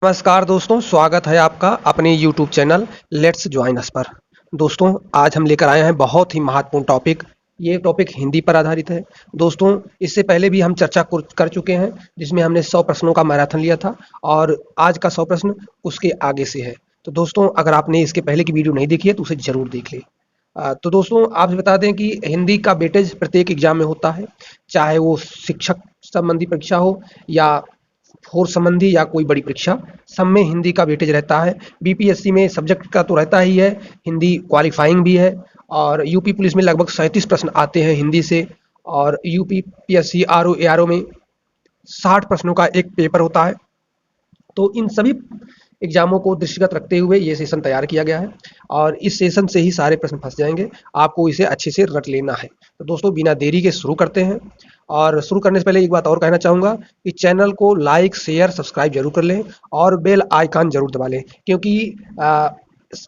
नमस्कार दोस्तों, स्वागत है आपका अपने YouTube channel let's join us पर। दोस्तों, आज हम लेकर आए हैं बहुत ही महत्वपूर्ण टॉपिक। ये टॉपिक हिंदी पर आधारित है। दोस्तों, इससे पहले भी हम चर्चा कर चुके हैं, जिसमें हमने 100 प्रश्नों का मैराथन लिया था और आज का 100 प्रश्न उसके आगे से है। तो दोस्तों, अगर आपने इसके पहले की वीडियो नहीं देखी है तो उसे ज़रूर देख लें। तो दोस्तों, आपसे बता दें कि हिंदी का वेटेज प्रत्येक एग्जाम में होता है, चाहे वो शिक्षक संबंधी परीक्षा हो या फोर्स संबंधी या कोई बड़ी परीक्षा, सब में हिंदी का वेटेज रहता है। बीपीएससी में सब्जेक्ट का तो रहता ही है, हिंदी क्वालिफाइंग भी है और यूपी पुलिस में लगभग 37 प्रश्न आते हैं हिंदी से और यूपी पीएससी आरओ एआरओ में 60 प्रश्नों का एक पेपर होता है। तो इन सभी एग्जामों को दृष्टिगत रखते हुए ये सेशन तैयार किया गया है और इस सेशन से ही सारे प्रश्न फंस जाएंगे। आपको इसे अच्छे से रट लेना है। तो दोस्तों, बिना देरी के शुरू करते हैं। और शुरू करने से पहले एक बात और कहना चाहूँगा कि चैनल को लाइक शेयर सब्सक्राइब जरूर कर लें और बेल आइकन जरूर दबा लें, क्योंकि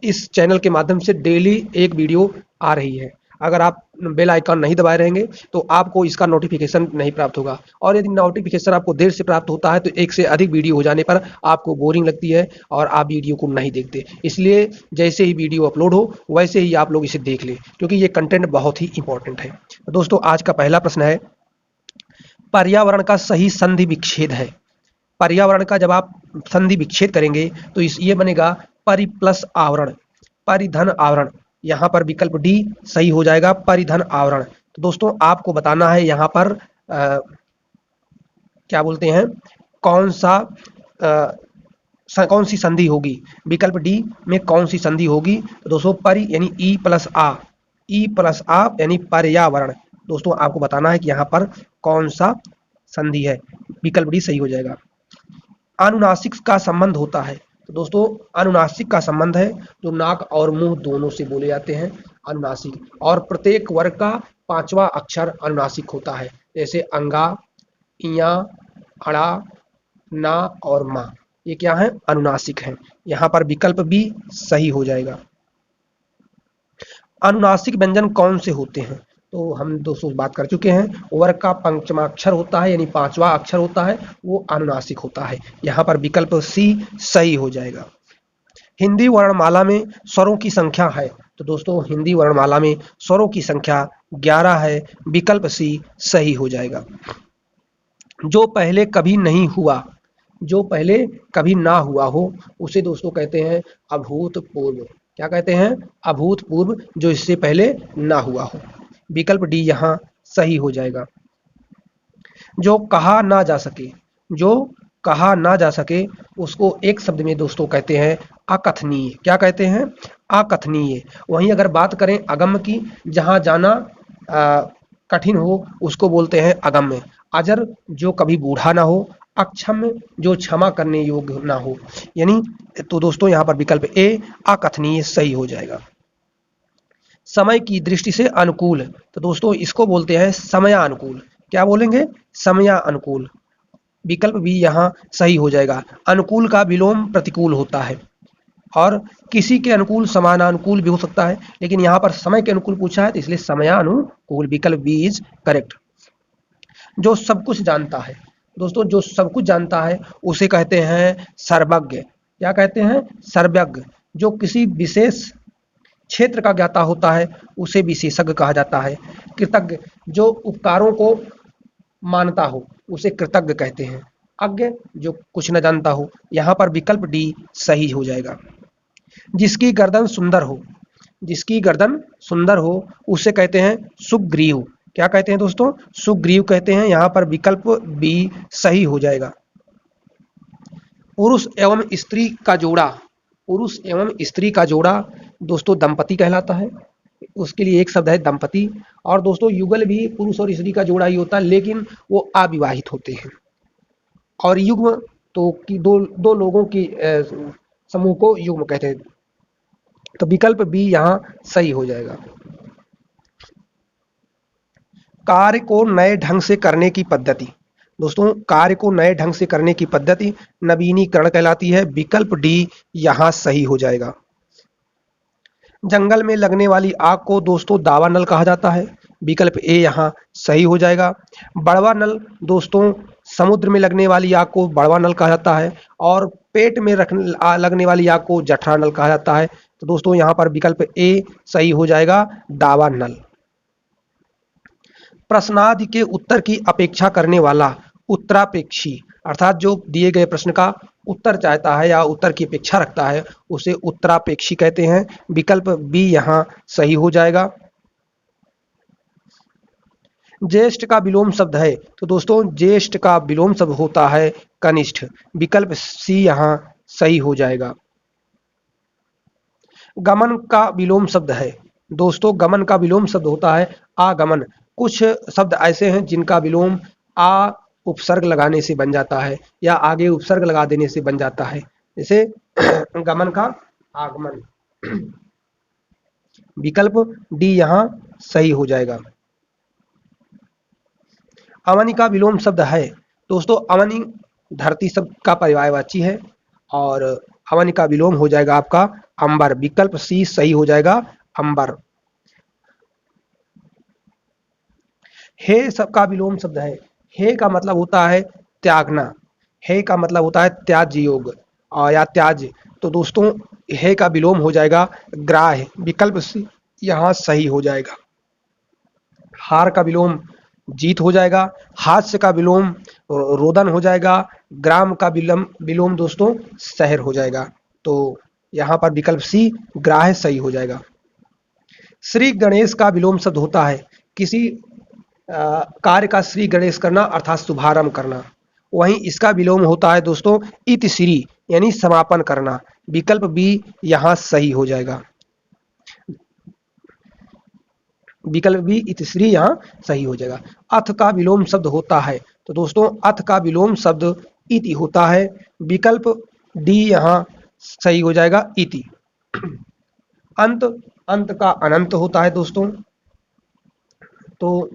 इस चैनल के माध्यम से डेली एक वीडियो आ रही है। अगर आप बेल आइकन नहीं दबाए रहेंगे तो आपको इसका नोटिफिकेशन नहीं प्राप्त होगा और यदि नोटिफिकेशन आपको देर से प्राप्त होता है तो एक से अधिक वीडियो हो जाने पर आपको बोरिंग लगती है और आप वीडियो को नहीं देखते। इसलिए जैसे ही वीडियो अपलोड हो वैसे ही आप लोग इसे देख लें, क्योंकि ये कंटेंट बहुत ही इंपॉर्टेंट है। दोस्तों, आज का पहला प्रश्न है, पर्यावरण का सही संधि विच्छेद है। पर्यावरण का जब आप संधि विच्छेद करेंगे तो ये बनेगा परि प्लस आवरण, परिधन आवरण। यहाँ पर विकल्प डी सही हो जाएगा, परिधन आवरण। तो दोस्तों, आपको बताना है यहाँ पर क्या बोलते हैं, कौन सी संधि होगी। विकल्प डी में कौन सी संधि होगी? तो दोस्तों, परि यानी ई प्लस आ यानी पर्यावरण। दोस्तों, आपको बताना है कि यहाँ पर कौन सा संधि है। विकल्प डी सही हो जाएगा। अनुनासिक का संबंध होता है। तो दोस्तों, अनुनासिक का संबंध है जो नाक और मुंह दोनों से बोले जाते हैं, अनुनासिक। और प्रत्येक वर्ग का 5वां अक्षर अनुनासिक होता है, जैसे अंगा, इया, अड़ा, ना और मा। ये क्या है? अनुनासिक है। यहाँ पर विकल्प बी सही हो जाएगा। अनुनासिक व्यंजन कौन से होते हैं? तो हम दोस्तों बात कर चुके हैं, वर्ग का 5वां अक्षर होता है यानी 5वां अक्षर होता है, वो अनुनासिक होता है। यहाँ पर विकल्प सी सही हो जाएगा। हिंदी वर्णमाला में स्वरों की संख्या है। तो दोस्तों, हिंदी वर्णमाला में स्वरों की संख्या 11 है। विकल्प सी सही हो जाएगा। जो पहले कभी नहीं हुआ, जो पहले कभी ना हुआ हो, उसे दोस्तों कहते हैं अभूतपूर्व। क्या कहते हैं? अभूतपूर्व, जो इससे पहले ना हुआ हो। विकल्प डी यहाँ सही हो जाएगा। जो कहा ना जा सके, जो कहा ना जा सके, उसको एक शब्द में दोस्तों कहते हैं अकथनीय। क्या कहते हैं? अकथनीय। वहीं अगर बात करें अगम्य की, जहां जाना कठिन हो, उसको बोलते हैं अगम्य। अजर, जो कभी बूढ़ा ना हो। अक्षम्य, जो क्षमा करने योग्य ना हो। यानी तो दोस्तों, यहाँ पर विकल्प ए अकथनीय सही हो जाएगा। समय की दृष्टि से अनुकूल, तो दोस्तों इसको बोलते हैं समयानुकूल। क्या बोलेंगे? समयानुकूल। विकल्प भी यहाँ सही हो जाएगा। अनुकूल का विलोम प्रतिकूल होता है और किसी के अनुकूल समानानुकूल भी हो सकता है, लेकिन यहाँ पर समय के अनुकूल पूछा है तो इसलिए समयानुकूल। विकल्प बी इज करेक्ट। जो सब कुछ जानता है, दोस्तों जो सब कुछ जानता है उसे कहते हैं सर्वज्ञ। क्या कहते हैं? सर्वज्ञ। जो किसी विशेष क्षेत्र का ज्ञाता होता है उसे विशेषज्ञ कहा जाता है। कृतज्ञ, जो उपकारों को मानता हो उसे कृतज्ञ कहते हैं। अज्ञ, जो कुछ न जानता हो। यहाँ पर विकल्प डी सही हो जाएगा। जिसकी गर्दन सुंदर हो, जिसकी गर्दन सुंदर हो उसे कहते हैं सुग्रीव। क्या कहते हैं दोस्तों? सुग्रीव कहते हैं। यहाँ पर विकल्प बी सही हो जाएगा। पुरुष एवं स्त्री का जोड़ा, पुरुष एवं स्त्री का जोड़ा दोस्तों दंपति कहलाता है। उसके लिए एक शब्द है दंपति। और दोस्तों, युगल भी पुरुष और स्त्री का जोड़ा ही होता है, लेकिन वो अविवाहित होते हैं। और युग्म तो कि दो लोगों की समूह को युग्म कहते हैं। तो विकल्प बी यहाँ सही हो जाएगा। कार्य को नए ढंग से करने की पद्धति, दोस्तों कार्य को नए ढंग से करने की पद्धति नवीनीकरण कहलाती है। विकल्प डी यहाँ सही हो जाएगा। जंगल में लगने वाली आग को दोस्तों दावा नल कहा जाता है। विकल्प ए यहाँ सही हो जाएगा। बड़वा नल दोस्तों समुद्र में लगने वाली आग को बड़वा नल कहा जाता है और पेट में लगने वाली आग को जठरा नल कहा जाता है। तो दोस्तों यहाँ पर विकल्प ए सही हो जाएगा, दावा नल। प्रश्नादि के उत्तर की अपेक्षा करने वाला उत्तरापेक्षी, अर्थात जो दिए गए प्रश्न का उत्तर चाहता है या उत्तर की अपेक्षा रखता है उसे उत्तरापेक्षी कहते हैं। विकल्प बी यहाँ सही हो जाएगा। ज्येष्ठ का विलोम शब्द है, तो दोस्तों ज्येष्ठ का विलोम शब्द होता है कनिष्ठ। विकल्प सी यहाँ सही हो जाएगा। गमन का विलोम शब्द है, दोस्तों गमन का विलोम शब्द होता है आगमन। कुछ शब्द ऐसे हैं जिनका विलोम आ उपसर्ग लगाने से बन जाता है या आगे उपसर्ग लगा देने से बन जाता है, जैसे गमन का आगमन। विकल्प डी यहाँ सही हो जाएगा। अवनि का विलोम शब्द है, दोस्तों अवनि धरती शब्द का पर्यायवाची है और अवनि का विलोम हो जाएगा आपका अंबर। विकल्प सी सही हो जाएगा, अंबर। हे सबका विलोम शब्द है, हे का मतलब होता है त्यागना, हे का मतलब होता है त्याज्य योग या त्याज्य। तो दोस्तों हे का विलोम हो जाएगा ग्राह्य। विकल्प सी यहाँ सही हो जाएगा। हार का विलोम जीत हो जाएगा, हास्य का विलोम रोदन हो जाएगा, ग्राम का विलोम दोस्तों शहर हो जाएगा। तो यहाँ पर विकल्प सी ग्राह्य सही हो जाएगा। श्री गणेश का विलोम शब्द होता है किसी कार्य का श्री गणेश करना अर्थात शुभारंभ करना, वहीं इसका विलोम होता है दोस्तों इति श्री यानी समापन करना। विकल्प बी यहाँ सही हो जाएगा। विकल्प बी इतिश्री यहाँ सही हो जाएगा। अथ का विलोम शब्द होता है, तो दोस्तों अथ का विलोम शब्द इति होता है। विकल्प डी यहाँ सही हो जाएगा, इति। अंत, अंत का अनंत होता है दोस्तों, तो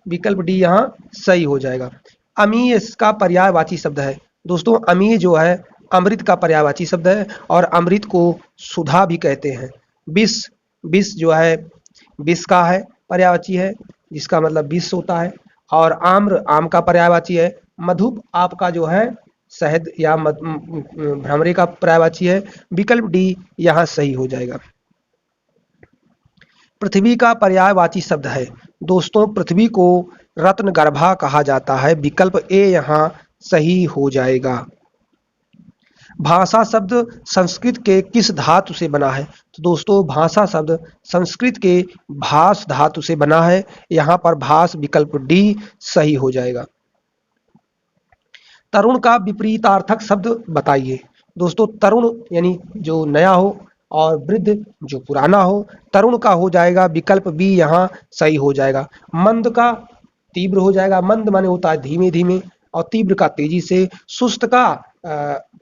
विकल्प डी यहाँ सही हो जाएगा। अमीय इसका पर्यायवाची शब्द है, दोस्तों अमीय जो है अमृत का पर्यायवाची शब्द है और अमृत को सुधा भी कहते हैं। विष, विष जो है विष का है पर्यायवाची है जिसका मतलब विष होता है और आम्र आम का पर्यायवाची है। मधुप आपका जो है शहद या भ्रमरे का पर्यायवाची है। विकल्प डी यहाँ सही हो जाएगा। पृथ्वी का पर्यायवाची शब्द है, दोस्तों पृथ्वी को रत्नगर्भा कहा जाता है। विकल्प ए यहाँ सही हो जाएगा। भाषा शब्द संस्कृत के किस धातु से बना है, तो दोस्तों भाषा शब्द संस्कृत के भास धातु से बना है। यहाँ पर भास विकल्प डी सही हो जाएगा। तरुण का विपरीतार्थक शब्द बताइए, दोस्तों तरुण यानी जो नया हो और वृद्ध जो पुराना हो। तरुण का हो जाएगा विकल्प बी यहाँ सही हो जाएगा। मंद का तीव्र हो जाएगा, मंद माने होता है धीमे धीमे और तीव्र का तेजी से। सुस्त का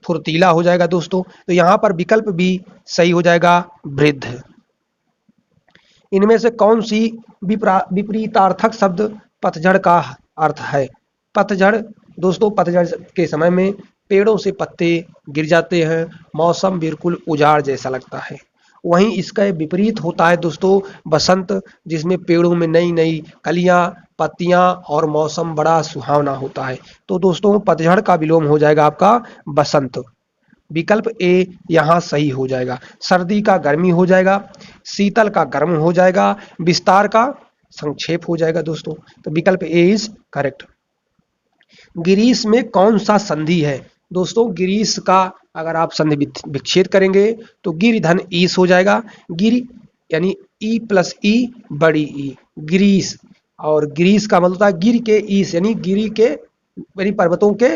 फुर्तीला हो जाएगा दोस्तों, तो यहाँ पर विकल्प बी सही हो जाएगा, वृद्ध। इनमें से कौन सी विपरीतार्थक शब्द पतझड़ का अर्थ है। पतझड़ दोस्तों पतझड़ के समय में पेड़ों से पत्ते गिर जाते हैं, मौसम बिल्कुल उजाड़ जैसा लगता है। वहीं इसका विपरीत होता है दोस्तों बसंत, जिसमें पेड़ों में नई नई कलियां पत्तियां और मौसम बड़ा सुहावना होता है। तो दोस्तों पतझड़ का विलोम हो जाएगा आपका बसंत। विकल्प ए यहाँ सही हो जाएगा। सर्दी का गर्मी हो जाएगा, शीतल का गर्म हो जाएगा, विस्तार का संक्षेप हो जाएगा दोस्तों। तो विकल्प ए इज करेक्ट। गिरीश में कौन सा संधि है, दोस्तों गिरीश का अगर आप संधि विच्छेद करेंगे तो गिर धन ईस हो जाएगा। गिर यानी ई प्लस ई बड़ी ई, गिरीश। और गिरीश का मतलब होता है गिर के ईस यानी गिरी के यानी पर्वतों के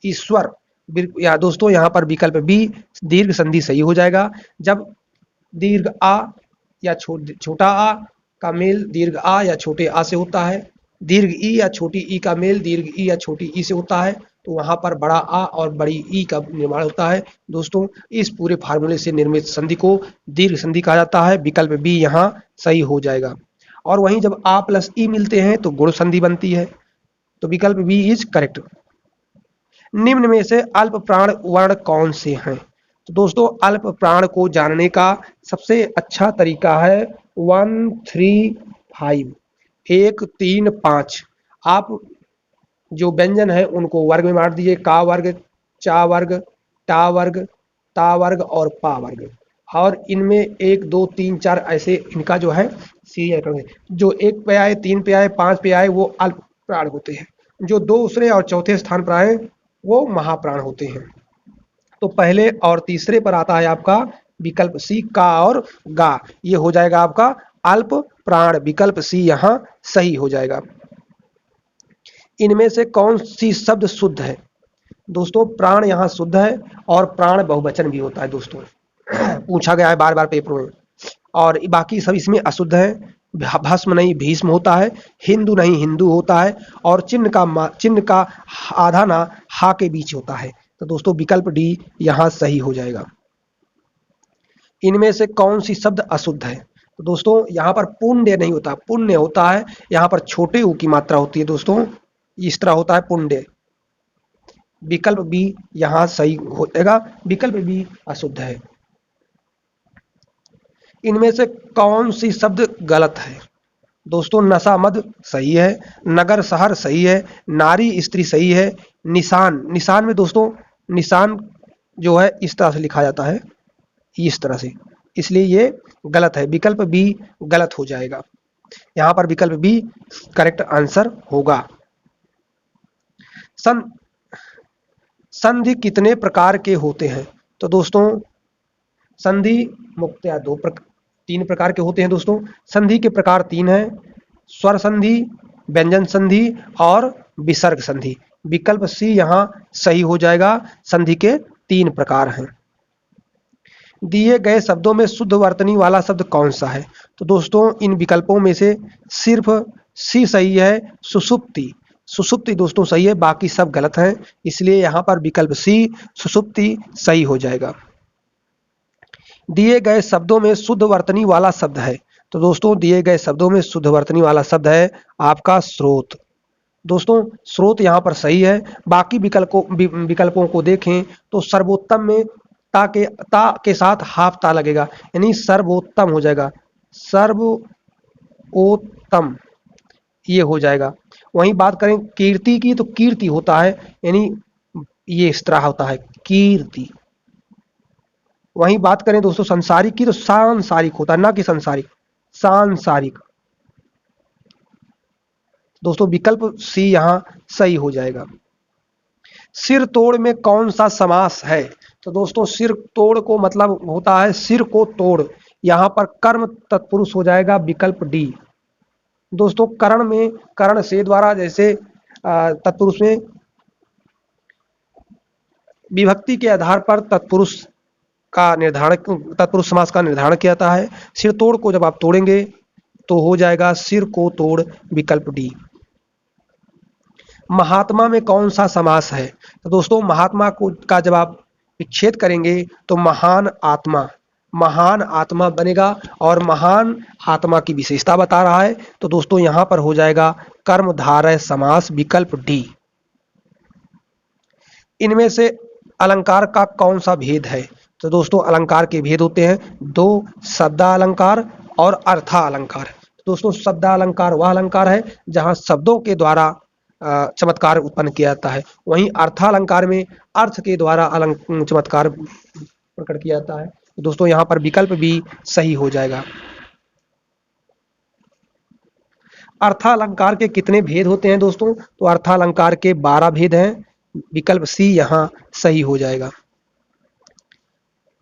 ईश्वर। या दोस्तों यहाँ पर विकल्प बी दीर्घ संधि सही हो जाएगा। जब दीर्घ आ या छोटा आ का मेल दीर्घ आ या छोटे आ से होता है, दीर्घ ई या छोटी ई का मेल दीर्घ ई या छोटी ई से होता है, तो वहां पर बड़ा आ और बड़ी ई का निर्माण होता है। दोस्तों इस पूरे फार्मूले से निर्मित संधि को दीर्घ संधि कहा जाता है। विकल्प बी यहाँ सही हो जाएगा। और वहीं जब आ प्लस ई मिलते हैं तो गुण संधि बनती है। तो विकल्प बी इज करेक्ट। निम्न में से अल्प प्राण वर्ण कौन से हैं, तो दोस्तों अल्प प्राण को जानने का सबसे अच्छा तरीका है 1 3 5 1 3 5। आप जो व्यंजन है उनको वर्ग में बांट दीजिए, का वर्ग, चा वर्ग, टा वर्ग, ता वर्ग और पा वर्ग। और इनमें 1 2 3 4 ऐसे इनका जो है सीरियल क्रम है। जो 1 पे आए, 3 पे आए, 5 पे आए वो अल्प प्राण होते हैं। जो दूसरे और चौथे स्थान पर आए वो महाप्राण होते हैं। तो पहले और तीसरे पर आता है आपका विकल्प सी, का और गा। ये हो जाएगा आपका अल्प प्राण, विकल्प सी यहाँ सही हो जाएगा। इनमें से कौन सी शब्द शुद्ध है? दोस्तों प्राण यहाँ शुद्ध है और प्राण बहुवचन भी होता है दोस्तों। पूछा गया है बार बार पेपर में। और बाकी सब इसमें अशुद्ध है। भस्म नहीं भीष्म होता है, हिंदू नहीं हिंदू होता है, और चिन्ह का आधा ना हा के बीच होता है। तो दोस्तों विकल्प डी यहाँ सही हो जाएगा। इनमें से कौन सी शब्द अशुद्ध है? तो दोस्तों यहाँ पर पुण्य नहीं होता, पुण्य होता है, यहाँ पर छोटे ऊ की मात्रा होती है दोस्तों, इस तरह होता है पुण्य। विकल्प बी यहाँ सही हो जाएगा, विकल्प बी अशुद्ध है। इनमें से कौन सी शब्द गलत है? दोस्तों नशा मद सही है, नगर शहर सही है, नारी स्त्री सही है, निशान, निशान में दोस्तों निशान जो है इस तरह से लिखा जाता है, इस तरह से, इसलिए ये गलत है, विकल्प बी गलत हो जाएगा। यहाँ पर विकल्प बी करेक्ट आंसर होगा। संधि कितने प्रकार के होते हैं? तो दोस्तों संधि मुख्यतः 3 प्रकार के होते हैं दोस्तों। संधि के प्रकार 3 हैं, स्वर संधि, व्यंजन संधि और विसर्ग संधि। विकल्प सी यहाँ सही हो जाएगा, संधि के 3 प्रकार हैं। दिए गए शब्दों में शुद्ध वर्तनी वाला शब्द कौन सा है? तो दोस्तों इन विकल्पों में से सिर्फ सी सही है, सुषुप्ति। सुषुप्ति दोस्तों सही है, बाकी सब गलत हैं, इसलिए यहाँ पर विकल्प सी सुषुप्ति सही हो जाएगा। दिए गए शब्दों में शुद्ध वर्तनी वाला शब्द है? तो दोस्तों दिए गए शब्दों में शुद्ध वर्तनी वाला शब्द है आपका स्रोत। दोस्तों स्रोत यहाँ पर सही है, बाकी विकल्पों को देखें तो सर्वोत्तम में ता के साथ हाफ ता लगेगा, यानी सर्वोत्तम हो जाएगा, सर्वोत्तम ये हो जाएगा। वहीं बात करें कीर्ति की तो कीर्ति होता है, यानी ये इस तरह होता है कीर्ति। वहीं बात करें दोस्तों संसारिक की तो सांसारिक होता है, ना कि संसारिक, सांसारिक। दोस्तों विकल्प सी यहां सही हो जाएगा। सिर तोड़ में कौन सा समास है? तो दोस्तों सिर तोड़ को मतलब होता है सिर को तोड़, यहां पर कर्म तत्पुरुष हो जाएगा, विकल्प डी। दोस्तों करण में करण से द्वारा, जैसे तत्पुरुष में विभक्ति के आधार पर तत्पुरुष का निर्धारण, तत्पुरुष समास का निर्धारण किया जाता है। सिर तोड़ को जब आप तोड़ेंगे तो हो जाएगा सिर को तोड़, विकल्प डी। महात्मा में कौन सा समास है? तो दोस्तों महात्मा को का जब आप विच्छेद करेंगे तो महान आत्मा, महान आत्मा बनेगा, और महान आत्मा की विशेषता बता रहा है, तो दोस्तों यहां पर हो जाएगा कर्मधारय समास, विकल्प डी। इनमें से अलंकार का कौन सा भेद है? तो दोस्तों अलंकार के भेद होते हैं 2, शब्दालंकार और अर्थालंकार। दोस्तों शब्दालंकार वह अलंकार है जहां शब्दों के द्वारा चमत्कार उत्पन्न किया जाता है, वहीं अर्थालंकार में अर्थ के द्वारा चमत्कार प्रकट किया जाता है। दोस्तों यहाँ पर विकल्प भी सही हो जाएगा। अर्थालंकार के कितने भेद होते हैं दोस्तों? तो अर्थालंकार के 12 भेद हैं, विकल्प सी यहाँ सही हो जाएगा।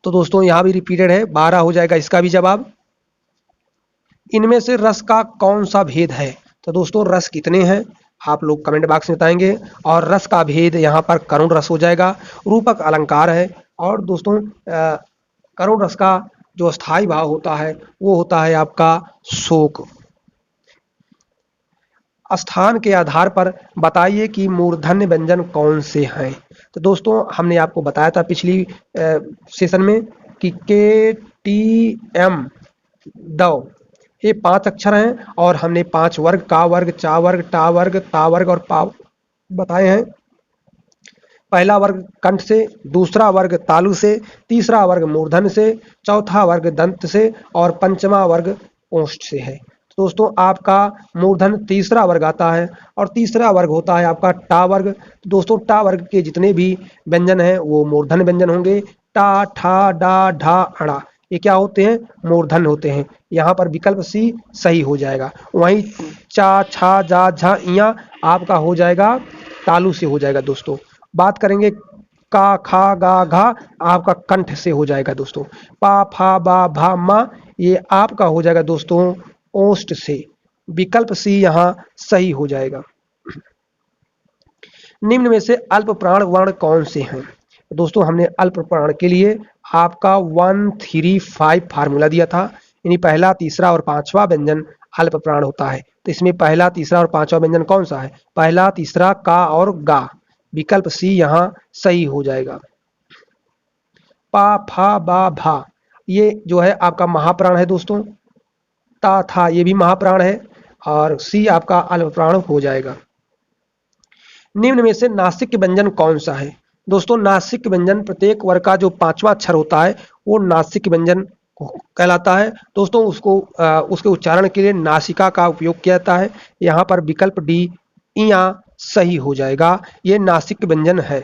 तो दोस्तों यहाँ भी रिपीटेड है, 12 हो जाएगा इसका भी जवाब। इनमें से रस का कौन सा भेद है? तो दोस्तों रस कितने हैं आप लोग कमेंट बॉक्स में बताएंगे, और रस का भेद यहाँ पर करुण रस हो जाएगा, रूपक अलंकार है। और दोस्तों करुण रस का जो स्थायी भाव होता है वो होता है आपका शोक। स्थान के आधार पर बताइए कि मूर्धन्य व्यंजन कौन से हैं? तो दोस्तों हमने आपको बताया था पिछली सेशन में कि के, टी, एम, ड ये 5 अक्षर हैं, और हमने 5 वर्ग, का वर्ग, चा वर्ग, टा वर्ग, ता वर्ग और पा बताए हैं। पहला वर्ग कंठ से, दूसरा वर्ग तालु से, तीसरा वर्ग मूर्धन्य से, चौथा वर्ग दंत से और पंचमा वर्ग ओष्ठ से है। दोस्तों आपका मूर्धन तीसरा वर्ग आता है और तीसरा वर्ग होता है आपका टा वर्ग। तो दोस्तों टा वर्ग के जितने भी व्यंजन हैं वो मूर्धन व्यंजन होंगे। टा, ठा, डा, ढा, अड़ा, ये क्या होते हैं? मूर्धन होते हैं। यहाँ पर विकल्प सी सही हो जाएगा। वहीं चा, छा, जा, झा, इया आपका हो जाएगा तालु से हो जाएगा दोस्तों। बात करेंगे का, खा, गा, घा, आपका कंठ से हो जाएगा दोस्तों। पा, फा, बा, भा, मा, ये आपका हो जाएगा दोस्तों ओष्ठ से। विकल्प सी यहाँ सही हो जाएगा। निम्न में से अल्प प्राण वर्ण कौन से हैं? दोस्तों हमने अल्प प्राण के लिए आपका 1-3-5 फार्मूला दिया था, यानी पहला, तीसरा और पांचवा व्यंजन अल्प प्राण होता है। तो इसमें पहला, तीसरा और पांचवा व्यंजन कौन सा है? पहला, तीसरा, का और गा। विकल्प सी यहाँ सही हो जाएगा। पा, फा, बा, भा, ये जो है आपका महाप्राण है दोस्तों। ता, था, ये भी महाप्राण है और सी आपका अल्प प्राण हो जाएगा। निम्न में से नासिक व्यंजन कौन सा है? दोस्तों नासिक व्यंजन प्रत्येक वर्ग का जो पांचवा अक्षर होता है वो नासिक व्यंजन कहलाता है दोस्तों। उसके उच्चारण के लिए नासिका का उपयोग किया जाता है। यहाँ पर विकल्प डी इया सही हो जाएगा। ये नासिक व्यंजन है।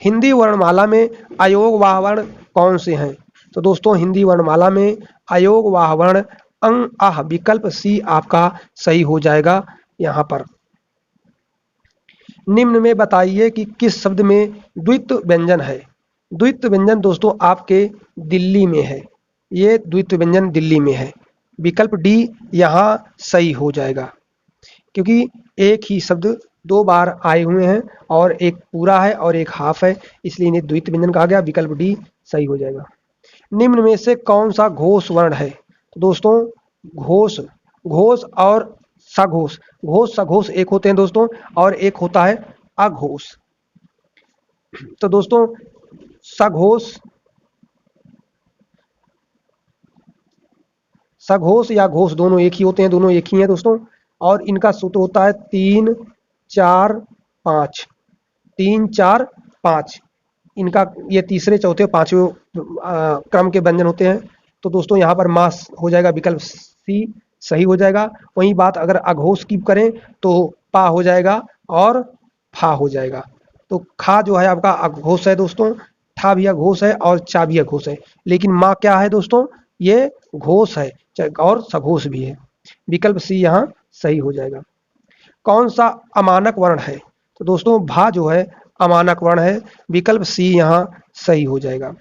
हिंदी वर्णमाला में अयोगवाह वर्ण कौन से हैं? तो दोस्तों हिंदी वर्णमाला में अयोगवाह वर्ण अंग, आह, विकल्प सी आपका सही हो जाएगा। यहाँ पर निम्न में बताइए कि किस शब्द में द्वित्व व्यंजन है? द्वित्व व्यंजन दोस्तों आपके दिल्ली में है। ये द्वित्व व्यंजन दिल्ली में है। विकल्प डी यहाँ सही हो जाएगा, क्योंकि एक ही शब्द दो बार आए हुए हैं और एक पूरा है और एक हाफ है, इसलिए इन्हें द्वित्व व्यंजन कहा गया। विकल्प डी सही हो जाएगा। निम्न में से कौन सा घोष वर्ण है? तो दोस्तों घोष, घोष और सघोष, घोष सघोष एक होते हैं दोस्तों और एक होता है अघोष। तो दोस्तों सघोष, सघोष या घोष दोनों एक ही होते हैं, दोनों एक ही हैं दोस्तों। और इनका सूत्र होता है 3, 4, 5, 3, 4, 5। इनका ये तीसरे, चौथे, पांचवें क्रम के व्यंजन होते हैं। तो दोस्तों यहाँ पर मास हो जाएगा, विकल्प सी सही हो जाएगा। वही बात अगर अघोष की करें तो पा हो जाएगा और फा हो जाएगा। तो खा जो है आपका अघोष है दोस्तों, ठा भी अघोष है और चा भी अघोष है। लेकिन माँ क्या है दोस्तों? ये घोष है और सघोष भी है। विकल्प सी यहाँ सही हो जाएगा। कौन सा अमानक वर्ण है? तो दोस्तों भा जो है अमानक वर्ण है। विकल्प सी यहाँ सही हो जाएगा।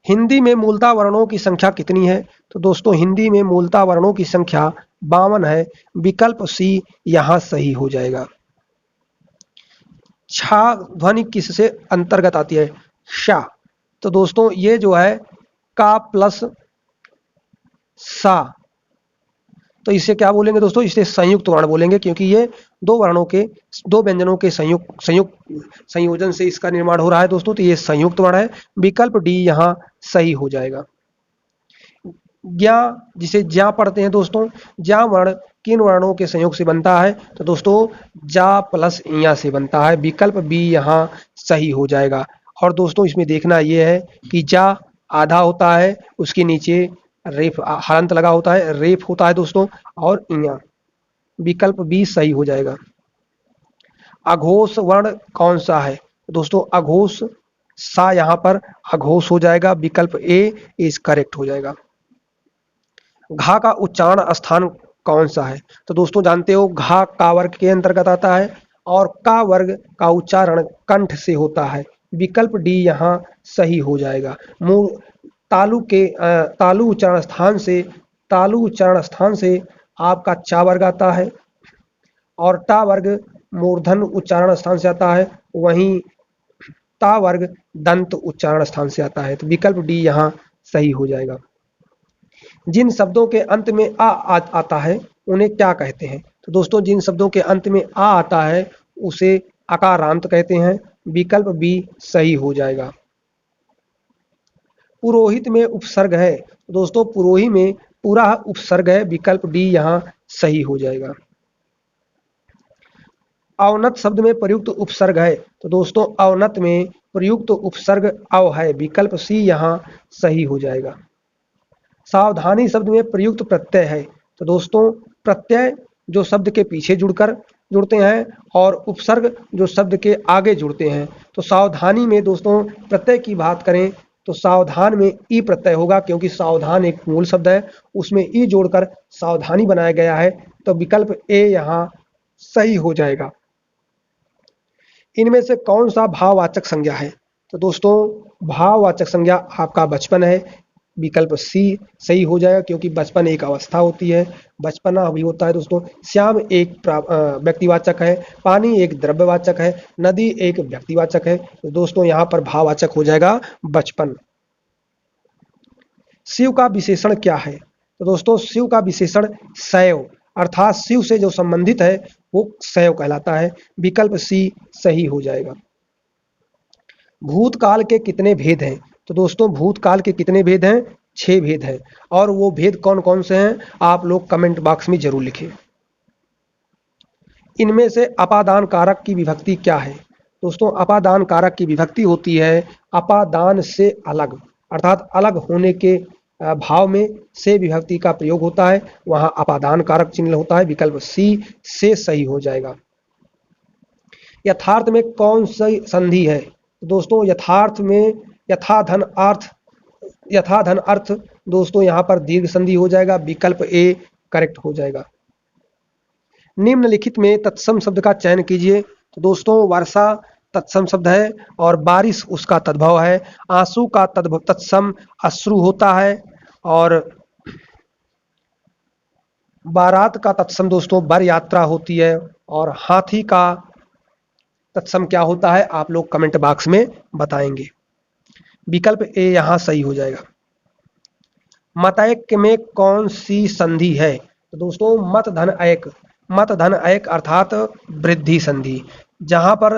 हिंदी में मूलतः वर्णों की संख्या कितनी है? तो दोस्तों हिंदी में मूलतः वर्णों की संख्या 52 है। विकल्प सी यहाँ सही हो जाएगा। छा ध्वनि किससे अंतर्गत आती है? शा। तो दोस्तों ये जो है का प्लस सा, तो इसे क्या बोलेंगे दोस्तों? इसे संयुक्त वर्ण बोलेंगे, क्योंकि ये दो वर्णों के, दो व्यंजनों के संयुक्त संयोजन से इसका निर्माण हो रहा है दोस्तों। तो ये संयुक्त वर्ण है। विकल्प डी यहाँ सही हो जाएगा। ज्ञा, जिसे ज्या पढ़ते हैं दोस्तों, ज्या वर्ण किन वर्णों के संयोग से बनता है? तो दोस्तों जा प्लस इया से बनता है। विकल्प बी यहाँ सही हो जाएगा। और दोस्तों इसमें देखना यह है कि जा आधा होता है, उसके नीचे रेफ हलंत लगा होता है, रेफ होता है दोस्तों, और इया। विकल्प बी सही हो जाएगा। अघोष वर्ण कौन सा है? दोस्तों अघोष, सा यहाँ पर अघोष हो जाएगा। विकल्प ए इज करेक्ट हो जाएगा। घा का उच्चारण स्थान कौन सा है? तो दोस्तों जानते हो घा का वर्ग के अंतर्गत आता है और का वर्ग का उच्चारण कंठ से होता है। विकल्प डी यहाँ सही हो जाएगा। मूल तालु के तालु उच्चारण स्थान से, तालु उच्चारण स्थान से आपका चा वर्ग आता है और टा वर्ग मूर्धन उच्चारण स्थान से आता है। वहीं ता वर्ग दंत उच्चारण स्थान से आता है। तो विकल्प डी यहाँ सही हो जाएगा। जिन शब्दों के अंत में आता है उन्हें क्या कहते हैं? तो दोस्तों जिन शब्दों के अंत में आ आता है उसे अकारांत कहते हैं। विकल्प बी सही हो जाएगा। पुरोहित में उपसर्ग है? दोस्तों पुरोहित में पूरा उपसर्ग है। विकल्प डी यहाँ सही हो जाएगा। अवनत शब्द में प्रयुक्त उपसर्ग है? तो दोस्तों अवनत में प्रयुक्त उपसर्ग अव है। विकल्प सी यहाँ सही हो जाएगा। सावधानी शब्द में प्रयुक्त प्रत्यय है। तो दोस्तों प्रत्यय जो शब्द के पीछे जुड़ते हैं और उपसर्ग जो शब्द के आगे जुड़ते हैं। तो सावधानी में दोस्तों प्रत्यय की बात करें तो सावधान में ई प्रत्यय होगा, क्योंकि सावधान एक मूल शब्द है, उसमें ई जोड़कर सावधानी बनाया गया है। तो विकल्प ए यहाँ सही हो जाएगा। इनमें से कौन सा भाववाचक संज्ञा है? तो दोस्तों भाववाचक संज्ञा आपका बचपन है। विकल्प सी सही हो जाएगा, क्योंकि बचपन एक अवस्था होती है, बचपना अभी होता है दोस्तों। श्याम एक व्यक्तिवाचक है, पानी एक द्रव्यवाचक है, नदी एक व्यक्तिवाचक है। तो दोस्तों यहाँ पर भाववाचक हो जाएगा बचपन। शिव का विशेषण क्या है? तो दोस्तों शिव का विशेषण शैव, अर्थात शिव से जो संबंधित है वो शैव कहलाता है। विकल्प सी सही हो जाएगा। भूतकाल के कितने भेद हैं? तो दोस्तों भूतकाल के कितने भेद हैं? 6 भेद हैं। और वो भेद कौन कौन से हैं आप लोग कमेंट बॉक्स में जरूर लिखें। इनमें से अपादान कारक की विभक्ति क्या है? दोस्तों अपादान कारक की विभक्ति होती है अपादान से अलग, अर्थात अलग होने के भाव में से विभक्ति का प्रयोग होता है, वहां अपादान कारक चिन्ह होता है। विकल्प सी से सही हो जाएगा। यथार्थ में कौन सी संधि है? तो दोस्तों यथार्थ में यथा धन अर्थ दोस्तों यहाँ पर दीर्घ संधि हो जाएगा। विकल्प ए करेक्ट हो जाएगा। निम्नलिखित में तत्सम शब्द का चयन कीजिए। तो दोस्तों वर्षा तत्सम शब्द है और बारिश उसका तद्भव है। आंसू का तत्सम अश्रु होता है और बारात का तत्सम दोस्तों बर यात्रा होती है। और हाथी का तत्सम क्या होता है आप लोग कमेंट बॉक्स में बताएंगे। विकल्प ए यहाँ सही हो जाएगा। मतैक में कौन सी संधि है? तो दोस्तों मत धन ऐक अर्थात वृद्धि संधि, जहां पर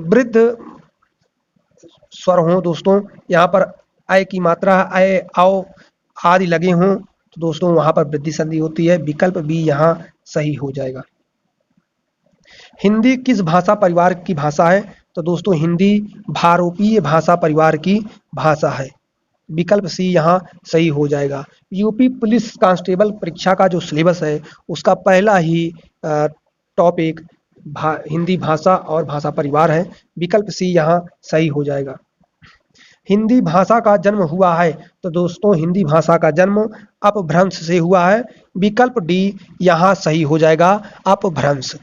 वृद्ध स्वर हो दोस्तों, यहाँ पर ऐ की मात्रा ऐ आओ आदि लगे हों तो दोस्तों वहां पर वृद्धि संधि होती है। विकल्प बी यहाँ सही हो जाएगा। हिंदी किस भाषा परिवार की भाषा है? तो दोस्तों हिंदी भारोपीय भाषा परिवार की भाषा है। विकल्प सी यहाँ सही हो जाएगा। यूपी पुलिस कांस्टेबल परीक्षा का जो सिलेबस है उसका पहला ही टॉपिक हिंदी भाषा और भाषा परिवार है। विकल्प सी यहाँ सही हो जाएगा। हिंदी भाषा का जन्म हुआ है? तो दोस्तों हिंदी भाषा का जन्म अपभ्रंश से हुआ है। विकल्प डी यहाँ सही हो जाएगा, अपभ्रंश।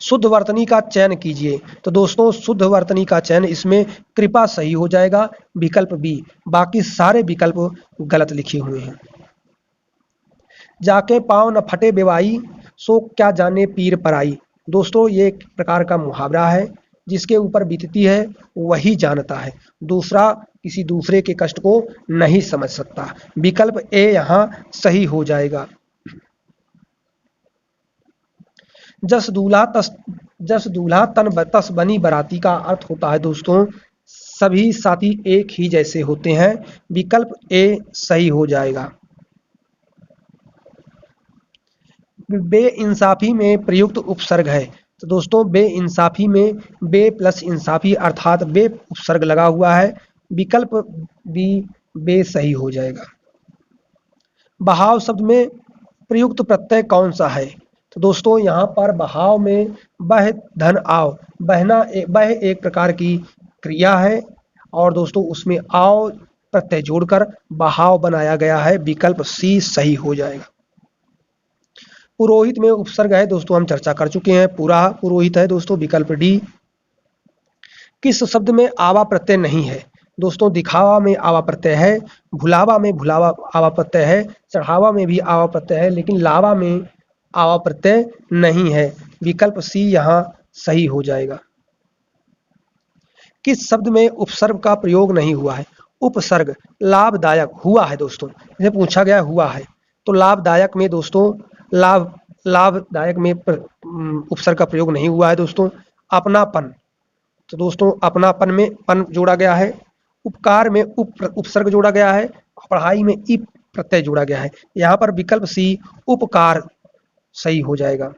शुद्ध वर्तनी का चयन कीजिए। तो दोस्तों शुद्ध वर्तनी का चयन इसमें कृपा सही हो जाएगा। विकल्प बी, बाकी सारे विकल्प गलत लिखे हुए हैं। जाके पाँव न फटे बेवाई, सो क्या जाने पीर पराई। दोस्तों ये एक प्रकार का मुहावरा है, जिसके ऊपर बीतती है वही जानता है, दूसरा किसी दूसरे के कष्ट को नहीं समझ सकता। विकल्प ए यहाँ सही हो जाएगा। जस दूल्हा तन तस बनी बराती का अर्थ होता है दोस्तों सभी साथी एक ही जैसे होते हैं। विकल्प ए सही हो जाएगा। बेइंसाफी में प्रयुक्त उपसर्ग है? तो दोस्तों बेइंसाफी में बे प्लस इंसाफी अर्थात बे उपसर्ग लगा हुआ है। विकल्प बी बे सही हो जाएगा। बहाव शब्द में प्रयुक्त प्रत्यय कौन सा है? तो दोस्तों यहाँ पर बहाव में बह धन आव, बह एक प्रकार की क्रिया है और दोस्तों उसमें आव प्रत्यय जोड़कर बहाव बनाया गया है। विकल्प सी सही हो जाएगा। पुरोहित में उपसर्ग है दोस्तों, हम चर्चा कर चुके हैं, पूरा पुरोहित है दोस्तों। विकल्प डी। किस शब्द में आवा प्रत्यय नहीं है? दोस्तों दिखावा में आवा प्रत्यय है, भुलावा में भुलावा आवा प्रत्यय है, चढ़ावा में भी आवा प्रत्यय है, लेकिन लावा में आवा प्रत्यय नहीं है। विकल्प सी यहाँ सही हो जाएगा। किस शब्द में उपसर्ग का प्रयोग नहीं हुआ है? उपसर्ग लाभदायक हुआ है दोस्तों, इसे पूछा गया हुआ है तो लाभदायक में दोस्तों लाभदायक में उपसर्ग का प्रयोग नहीं हुआ है दोस्तों। अपनापन, तो दोस्तों अपनापन में पन जोड़ा गया है। उपकार में उपसर्ग जोड़ा गया है। पढ़ाई में ई प्रत्यय जोड़ा गया है। यहाँ पर विकल्प सी उपकार सही हो जाएगा।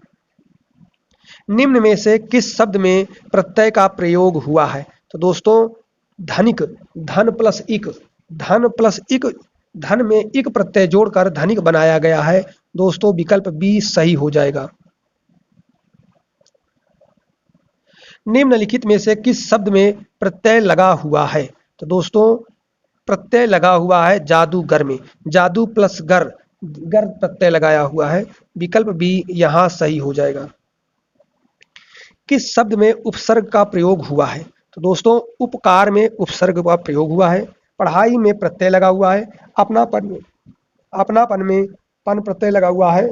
निम्न में से किस शब्द में प्रत्यय का प्रयोग हुआ है? तो दोस्तों धनिक, धन प्लस इक धन प्लस इक, धन में इक प्रत्यय जोड़कर धनिक बनाया गया है। दोस्तों विकल्प बी सही हो जाएगा। निम्नलिखित में से किस शब्द में प्रत्यय लगा हुआ है? तो दोस्तों प्रत्यय लगा हुआ है जादूगर में, जादू प्लस गर, गर प्रत्यय लगाया हुआ है। विकल्प बी यहां सही हो जाएगा। किस शब्द में उपसर्ग का प्रयोग हुआ है? तो दोस्तों उपकार में उपसर्ग का प्रयोग हुआ है। पढ़ाई में प्रत्यय लगा हुआ है। अपनापन में पन प्रत्यय लगा हुआ है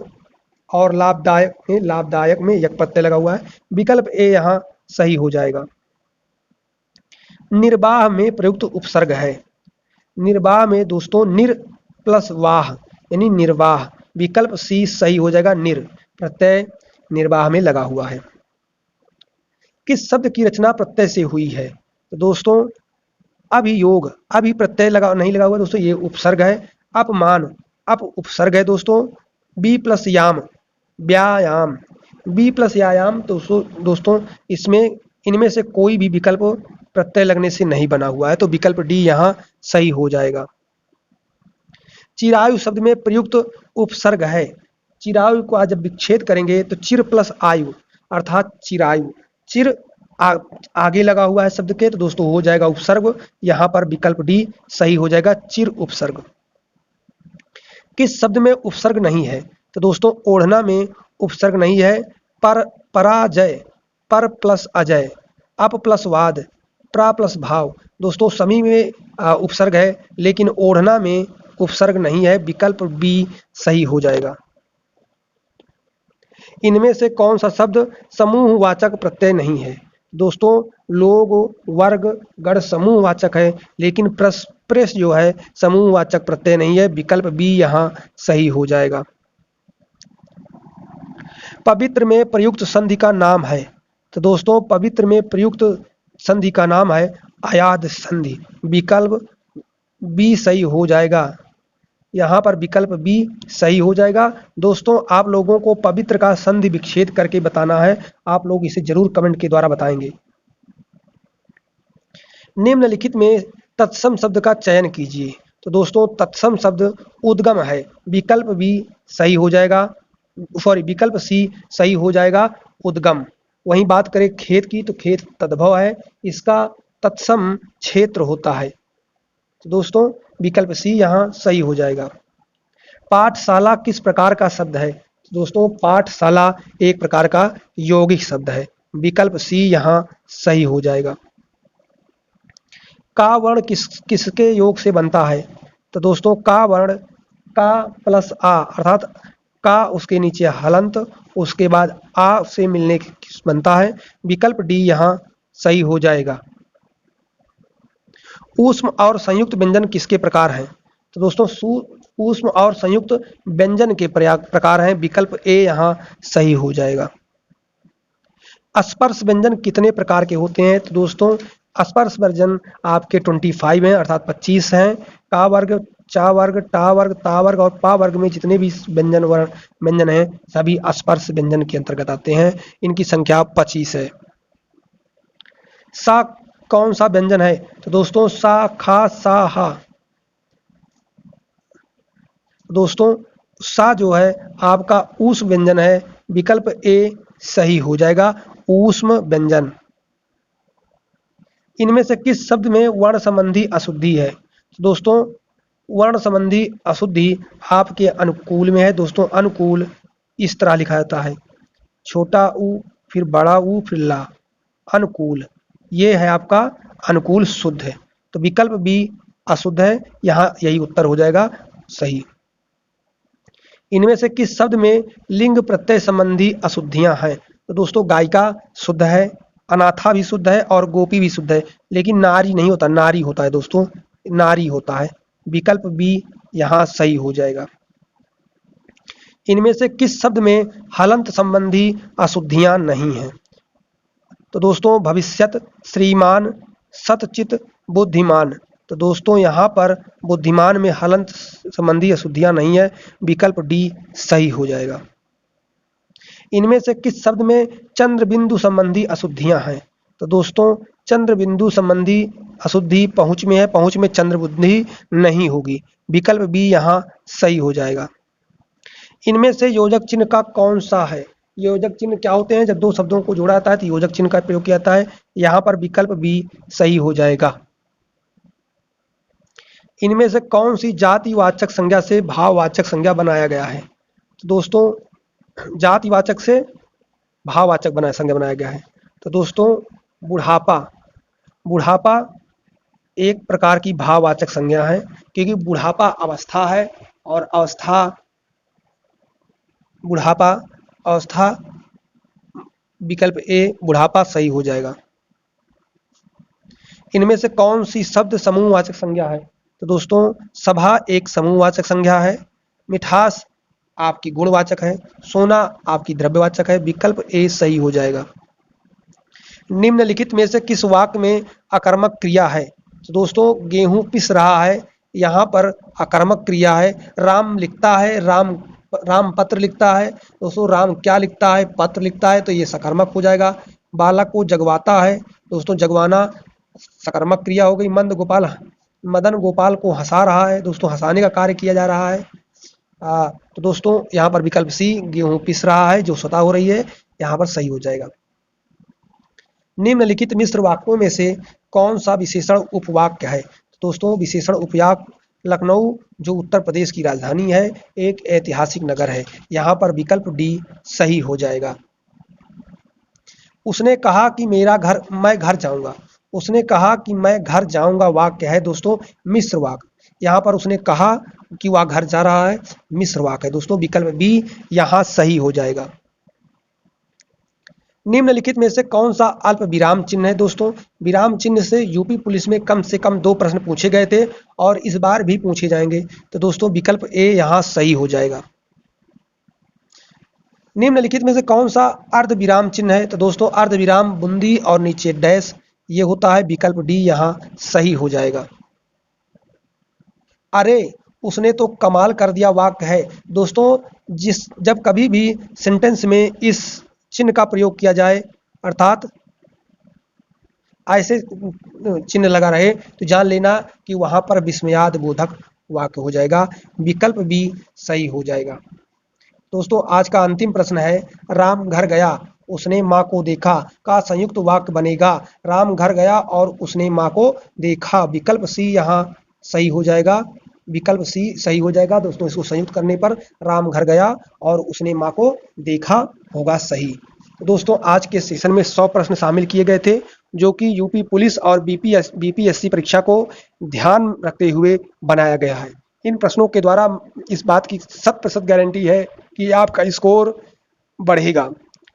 और लाभदायक में यक प्रत्यय लगा हुआ है। विकल्प ए यहाँ सही हो जाएगा। निर्वाह में प्रयुक्त उपसर्ग है। निर्वाह में दोस्तों निर प्लस वाह यानी निर्वाह। विकल्प सी सही हो जाएगा। निर प्रत्यय निर्वाह में लगा हुआ है। किस शब्द की रचना प्रत्यय से हुई है? तो दोस्तों अभियोग, अभी प्रत्यय लगा नहीं लगा हुआ दोस्तों, ये उपसर्ग है। अपमान, अप उपसर्ग है दोस्तों। बी प्लस याम, व्यायाम, बी प्लस यायाम। दोस्तों इसमें इनमें से कोई भी विकल्प प्रत्यय लगने से नहीं बना हुआ है, तो विकल्प डी यहाँ सही हो जाएगा। चिरायु शब्द में प्रयुक्त उपसर्ग है। चिरायु को आज जब विच्छेद करेंगे तो चिर प्लस आयु अर्थात चिरायु। चिर आगे लगा हुआ है शब्द के, तो दोस्तों हो जाएगा उपसर्ग। यहाँ पर विकल्प डी सही हो जाएगा, चिर उपसर्ग। किस शब्द में उपसर्ग नहीं है? तो दोस्तों ओढ़ना में उपसर्ग नहीं है। पर पराजय, पर प्लस अजय, अप प्लस वाद, प्रा प्लस भाव। दोस्तों समी में उपसर्ग है, लेकिन ओढ़ना में उपसर्ग नहीं है। विकल्प बी सही हो जाएगा। इनमें से कौन सा शब्द समूहवाचक प्रत्यय नहीं है? दोस्तों लोग, वर्ग, गण समूहवाचक है, लेकिन प्रेस जो है समूहवाचक प्रत्यय नहीं है। विकल्प बी यहाँ सही हो जाएगा। पवित्र में प्रयुक्त संधि का नाम है। तो दोस्तों पवित्र में प्रयुक्त संधि का नाम है अयाद संधि। विकल्प बी सही हो जाएगा। यहाँ पर विकल्प बी सही हो जाएगा। दोस्तों आप लोगों को पवित्र का संधि विच्छेद करके बताना है, आप लोग इसे जरूर कमेंट के द्वारा बताएंगे। निम्नलिखित में तत्सम शब्द का चयन कीजिए। तो दोस्तों तत्सम शब्द उद्गम है। विकल्प बी सही हो जाएगा, विकल्प सी सही हो जाएगा, उद्गम। वहीं बात करें खेत की, तो खेत तद्भव है, इसका तत्सम क्षेत्र होता है। तो दोस्तों विकल्प सी यहाँ सही हो जाएगा। पाठशाला किस प्रकार का शब्द है? दोस्तों पाठशाला एक प्रकार का यौगिक शब्द है। विकल्प सी यहाँ सही हो जाएगा। का वर्ण किसके योग से बनता है? तो दोस्तों का वर्ण का प्लस आ अर्थात का उसके नीचे हलंत, उसके बाद आ से मिलने बनता है। विकल्प डी यहाँ सही हो जाएगा। ऊष्म और संयुक्त व्यंजन किसके प्रकार हैं? तो दोस्तों ऊष्म और संयुक्त व्यंजन के प्रकार हैं। विकल्प ए यहाँ सही हो जाएगा। स्पर्श व्यंजन कितने प्रकार के होते हैं? तो दोस्तों स्पर्श व्यंजन आपके 25 हैं अर्थात 25 हैं। का वर्ग, चा वर्ग, टा वर्ग, ता वर्ग और पा वर्ग में जितने भी व्यंजन हैं सभी स्पर्श व्यंजन के अंतर्गत आते हैं। इनकी संख्या 25 है। सा कौन सा व्यंजन है? तो दोस्तों सा, खा, सा, हा। दोस्तों सा जो है आपका ऊष्म व्यंजन है। विकल्प ए सही हो जाएगा, ऊष्म व्यंजन। इनमें से किस शब्द में वर्ण संबंधी अशुद्धि है? तो दोस्तों वर्ण संबंधी अशुद्धि आपके अनुकूल में है। दोस्तों अनुकूल इस तरह लिखा जाता है, छोटा ऊ फिर बड़ा ऊ फिर ला, अनुकूल। ये है आपका अनुकूल शुद्ध है। तो विकल्प बी अशुद्ध है, यहाँ यही उत्तर हो जाएगा सही। इनमें से किस शब्द में लिंग प्रत्यय संबंधी अशुद्धियां हैं? तो दोस्तों गायिका शुद्ध है, अनाथा भी शुद्ध है और गोपी भी शुद्ध है, लेकिन नारी नहीं होता, नारी होता है दोस्तों, नारी होता है। विकल्प बी यहाँ सही हो जाएगा। इनमें से किस शब्द में हलंत संबंधी अशुद्धियां नहीं हैं? तो दोस्तों भविष्यत, श्रीमान, सतचित, बुद्धिमान। तो दोस्तों यहाँ पर बुद्धिमान में हलंत संबंधी अशुद्धियां नहीं है। विकल्प डी सही हो जाएगा। इनमें से किस शब्द में चंद्र बिंदु संबंधी अशुद्धियां हैं? तो दोस्तों चंद्र बिंदु संबंधी अशुद्धि पहुंच में है, पहुंच में चंद्र बुद्धि नहीं होगी। विकल्प बी यहाँ सही हो जाएगा। इनमें से योजक चिन्ह का कौन सा है? योजक चिन्ह क्या होते हैं? जब दो शब्दों को जोड़ा जाता है तो योजक चिन्ह का प्रयोग किया जाता है। यहाँ पर विकल्प बी सही हो जाएगा। इनमें से कौन सी जातिवाचक संज्ञा से भाववाचक संज्ञा बनाया गया है? तो दोस्तों जातिवाचक से भाववाचक संज्ञा बनाया गया है। तो दोस्तों बुढ़ापा, बुढ़ापा एक प्रकार की भाववाचक संज्ञा है, क्योंकि बुढ़ापा अवस्था है और बुढ़ापा अवस्था, विकल्प ए बुढ़ापा सही हो जाएगा। इनमें से कौन सी शब्द समूहवाचक संज्ञा है? तो दोस्तों सभा एक समूहवाचक संज्ञा है, मिठास आपकी गुणवाचक है, सोना आपकी द्रव्यवाचक है। विकल्प ए सही हो जाएगा। निम्नलिखित में से किस वाक्य में अकर्मक क्रिया है? तो दोस्तों गेहूं पिस रहा है, यहाँ पर अकर्मक क्रिया है। राम लिखता है, राम पत्र लिखता है। दोस्तों राम क्या लिखता है? पत्र लिखता है, तो ये सकर्मक हो जाएगा। बालक को जगवाता है, दोस्तों जगवाना सकर्मक क्रिया हो गई। मदन गोपाल को हंसा रहा है, दोस्तों हंसाने का कार्य किया जा रहा है। तो दोस्तों यहाँ पर विकल्प सी गेहूं पिस रहा है जो स्वतः हो रही है, यहाँ पर सही हो जाएगा। निम्नलिखित मिश्र वाक्यों में से कौन सा विशेषण उपवाक्य है? तो दोस्तों विशेषण उपवाक्य लखनऊ जो उत्तर प्रदेश की राजधानी है, एक ऐतिहासिक नगर है। यहाँ पर विकल्प डी सही हो जाएगा। उसने कहा कि मैं घर जाऊंगा। उसने कहा कि मैं घर जाऊंगा वाक्य है दोस्तों मिश्र वाक्य। यहाँ पर उसने कहा कि वह घर जा रहा है, मिश्र वाक्य है दोस्तों। विकल्प बी यहाँ सही हो जाएगा। निम्नलिखित में से कौन सा अल्प विराम चिन्ह है? दोस्तों विराम चिन्ह से यूपी पुलिस में कम से कम 2 प्रश्न पूछे गए थे और इस बार भी पूछे जाएंगे। तो दोस्तों विकल्प ए यहाँ सही हो जाएगा। निम्नलिखित में से कौन सा अर्ध विराम चिन्ह है? तो दोस्तों अर्ध विराम बूंदी और नीचे डैश ये होता है। विकल्प डी यहाँ सही हो जाएगा। अरे उसने तो कमाल कर दिया वाक्य है। दोस्तों जब कभी भी सेंटेंस में इस चिन्ह का प्रयोग किया जाए, अर्थात ऐसे चिन्ह लगा रहे, तो जान लेना कि वहां पर विस्मयाद बोधक वाक्य हो जाएगा। विकल्प बी सही हो जाएगा। दोस्तों आज का अंतिम प्रश्न है, राम घर गया उसने माँ को देखा का संयुक्त वाक्य बनेगा। राम घर गया और उसने माँ को देखा। विकल्प सी यहाँ सही हो जाएगा। विकल्प सी सही हो जाएगा। दोस्तों इसको संयुक्त करने पर राम घर गया और उसने माँ को देखा होगा सही। तो दोस्तों आज के सेशन में 100 प्रश्न शामिल किए गए थे, जो कि यूपी पुलिस और बीपीएससी परीक्षा को ध्यान रखते हुए बनाया गया है। इन प्रश्नों के द्वारा इस बात की 100% गारंटी है कि आपका स्कोर बढ़ेगा।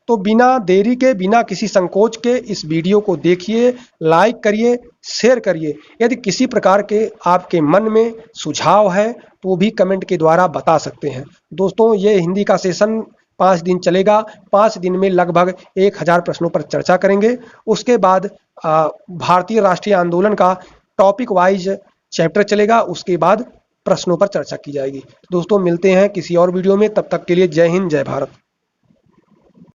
तो बिना देरी के, बिना किसी संकोच के इस वीडियो को देखिए, लाइक करिए, शेयर करिए। यदि किसी प्रकार के आपके मन में सुझाव है तो वो भी कमेंट के द्वारा बता सकते हैं। दोस्तों ये हिंदी का सेशन 5 दिन चलेगा। 5 दिन में लगभग 1000 प्रश्नों पर चर्चा करेंगे। उसके बाद भारतीय राष्ट्रीय आंदोलन का टॉपिक वाइज चैप्टर चलेगा। उसके बाद प्रश्नों पर चर्चा की जाएगी। दोस्तों मिलते हैं किसी और वीडियो में, तब तक के लिए जय हिंद, जय भारत।